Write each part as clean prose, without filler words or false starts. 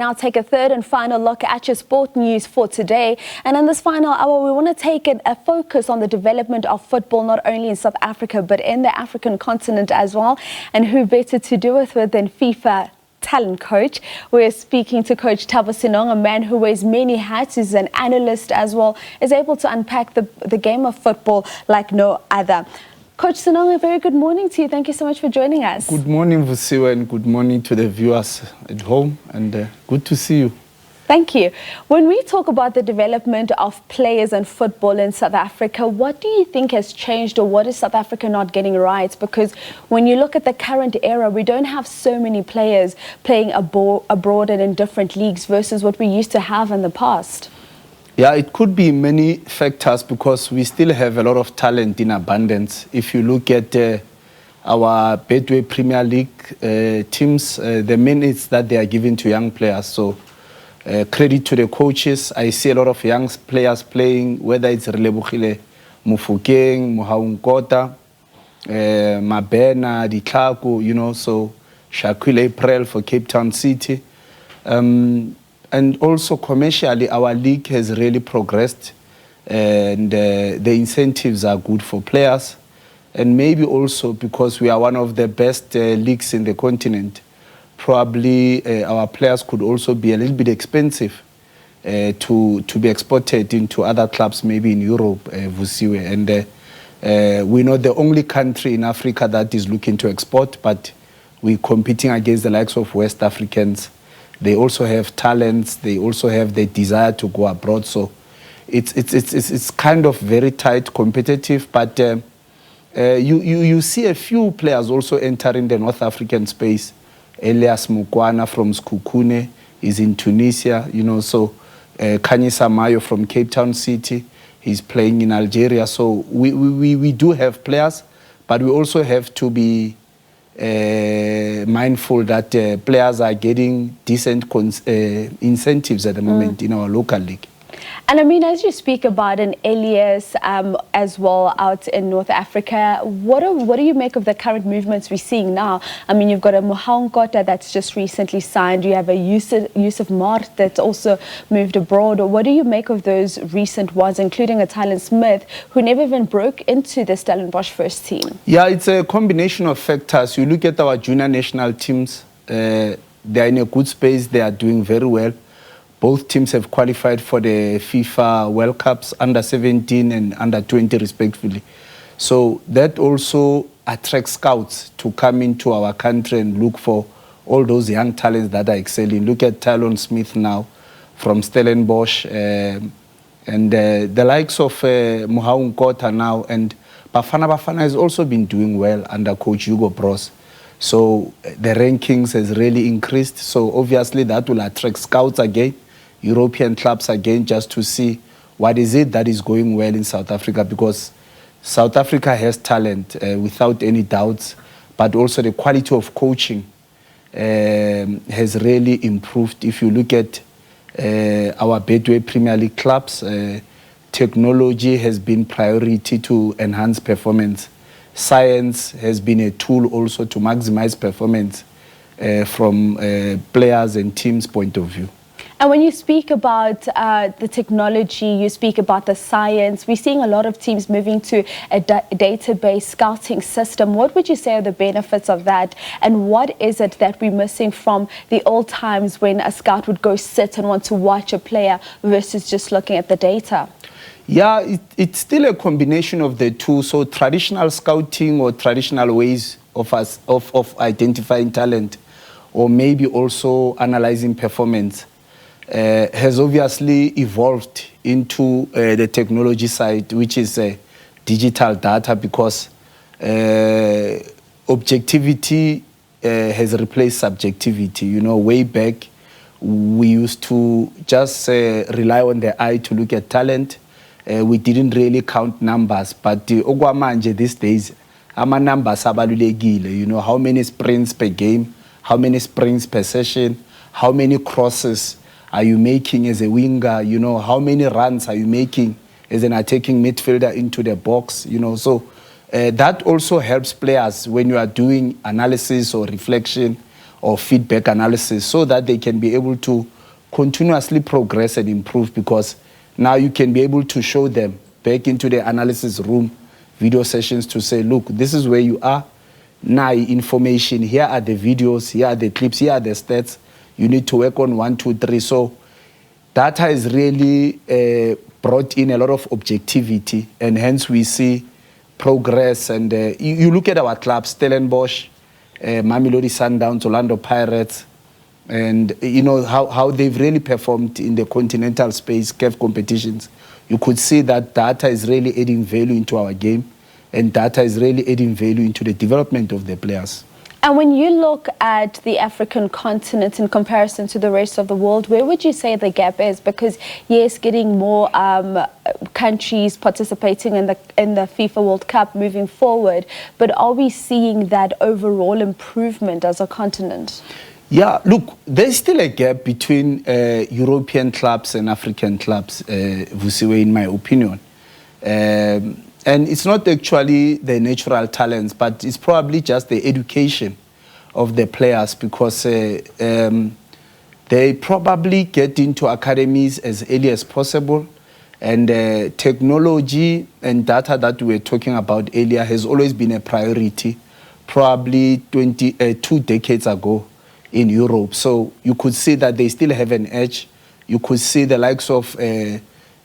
Now take a third and final look at your sport news for today. And in this final hour, we want to take a focus on the development of football, not only in South Africa, but in the African continent as well. And who better to do it with than FIFA talent coach. We're speaking to Coach Thabo Senong, a man who wears many hats, is an analyst as well, is able to unpack the game of football like no other. Coach Senong, a very good morning to you. Thank you so much for joining us. Good morning, Vusiwe, and good morning to the viewers at home, and good to see you. Thank you. When we talk about the development of players and football in South Africa, what do you think has changed, or what is South Africa not getting right? Because when you look at the current era, we don't have so many players playing abroad and in different leagues versus what we used to have in the past. Yeah, it could be many factors because we still have a lot of talent in abundance. If you look at our Betway Premier League teams, the minutes that they are giving to young players. So credit to the coaches. I see a lot of young players playing, whether it's Relebogile Mufokeng, Mohaung Mabena, Ditlhako, you know, so Shaquille April for Cape Town City. And also commercially, our league has really progressed, and the incentives are good for players. And maybe also because we are one of the best leagues in the continent, probably our players could also be a little bit expensive to be exported into other clubs, maybe in Europe, Vusiwe. And we're not the only country in Africa that is looking to export, but we're competing against the likes of West Africans. They also have talents. They also have the desire to go abroad. So it's kind of very tight, competitive. But you see a few players also entering the North African space. Elias Mukwana from Skukune is in Tunisia. You know, so Kanyisa Mayo from Cape Town City, he's playing in Algeria. So we do have players, but we also have to be mindful that players are getting decent incentives at the moment in our local league. And I mean, as you speak about an Elias as well out in North Africa, what do you make of the current movements we're seeing now? I mean, you've got a Mohaung that's just recently signed. You have a Yusuf Mart that's also moved abroad. What do you make of those recent ones, including a Tylen Smith, who never even broke into the Stellenbosch first team? Yeah, it's a combination of factors. You look at our junior national teams, they are in a good space. They are doing very well. Both teams have qualified for the FIFA World Cups, under 17 and under 20 respectively. So that also attracts scouts to come into our country and look for all those young talents that are excelling. Look at Tylen Smith now from Stellenbosch, and the likes of Mohaung now, and Bafana has also been doing well under Coach Hugo Bros. So the rankings has really increased. So obviously that will attract scouts again, European clubs again, just to see what is it that is going well in South Africa, because South Africa has talent without any doubts, but also the quality of coaching has really improved. If you look at our Betway Premier League clubs, technology has been priority to enhance performance. Science has been a tool also to maximize performance from players and teams' point of view. And when you speak about the technology, you speak about the science, we're seeing a lot of teams moving to a database scouting system. What would you say are the benefits of that? And what is it that we're missing from the old times when a scout would go sit and want to watch a player versus just looking at the data? Yeah, it's still a combination of the two. So traditional scouting or traditional ways of identifying talent, or maybe also analyzing performance, has obviously evolved into the technology side, which is digital data, because objectivity has replaced subjectivity. You know, way back, we used to just rely on the eye to look at talent. We didn't really count numbers, but Ogwamanje these days, ama numbers abalulekile. You know, how many sprints per game, how many sprints per session, how many crosses are you making as a winger? You know, how many runs are you making as an attacking midfielder into the box? You know, so that also helps players when you are doing analysis or reflection or feedback analysis so that they can be able to continuously progress and improve, because now you can be able to show them back into the analysis room, video sessions, to say, look, this is where you are. Now information, here are the videos, here are the clips, here are the stats. You need to work on 1, 2, 3. So that has really brought in a lot of objectivity, and hence we see progress. And you look at our clubs, Stellenbosch, Mamelodi Sundowns, Orlando Pirates, and you know how they've really performed in the continental space, CAF competitions. You could see that data is really adding value into our game, and data is really adding value into the development of the players. And when you look at the African continent in comparison to the rest of the world, where would you say the gap is? Because yes, getting more countries participating in the FIFA World Cup moving forward, but are we seeing that overall improvement as a continent? Yeah, look, there's still a gap between European clubs and African clubs, Vusiwe, in my opinion. And it's not actually the natural talents, but it's probably just the education of the players, because they probably get into academies as early as possible. And technology and data that we were talking about earlier has always been a priority, probably 2 decades ago in Europe. So you could see that they still have an edge. You could see the likes of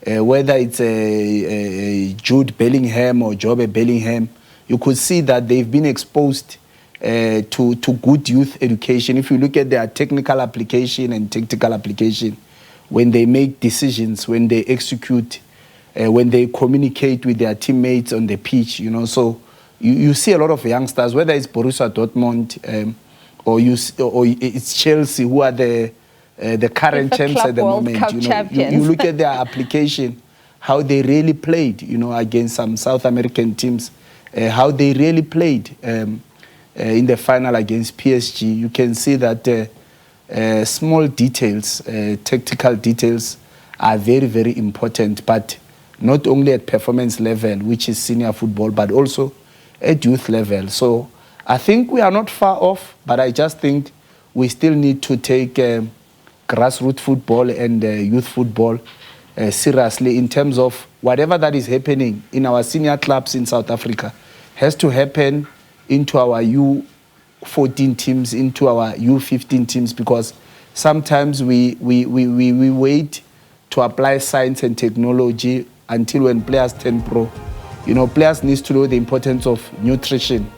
whether it's Jude Bellingham or Jobe Bellingham, you could see that they've been exposed to good youth education. If you look at their technical application and tactical application, when they make decisions, when they execute, when they communicate with their teammates on the pitch, you know, so you see a lot of youngsters, whether it's Borussia Dortmund or it's Chelsea, who are the current champs at the moment. You look at their application, how they really played, you know, against some South American teams, how they really played in the final against PSG. You can see that small details, tactical details are very, very important, but not only at performance level, which is senior football, but also at youth level. So I think we are not far off, but I just think we still need to take grassroots football and youth football seriously, in terms of whatever that is happening in our senior clubs in South Africa has to happen into our U14 teams, into our U15 teams, because sometimes we wait to apply science and technology until when players turn pro. You know, players need to know the importance of nutrition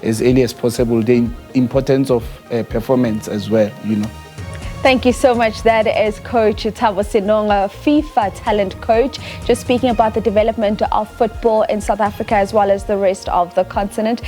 as early as possible, the importance of performance as well, you know. Thank you so much. That is Coach Thabo Senong, a FIFA talent coach, just speaking about the development of football in South Africa as well as the rest of the continent.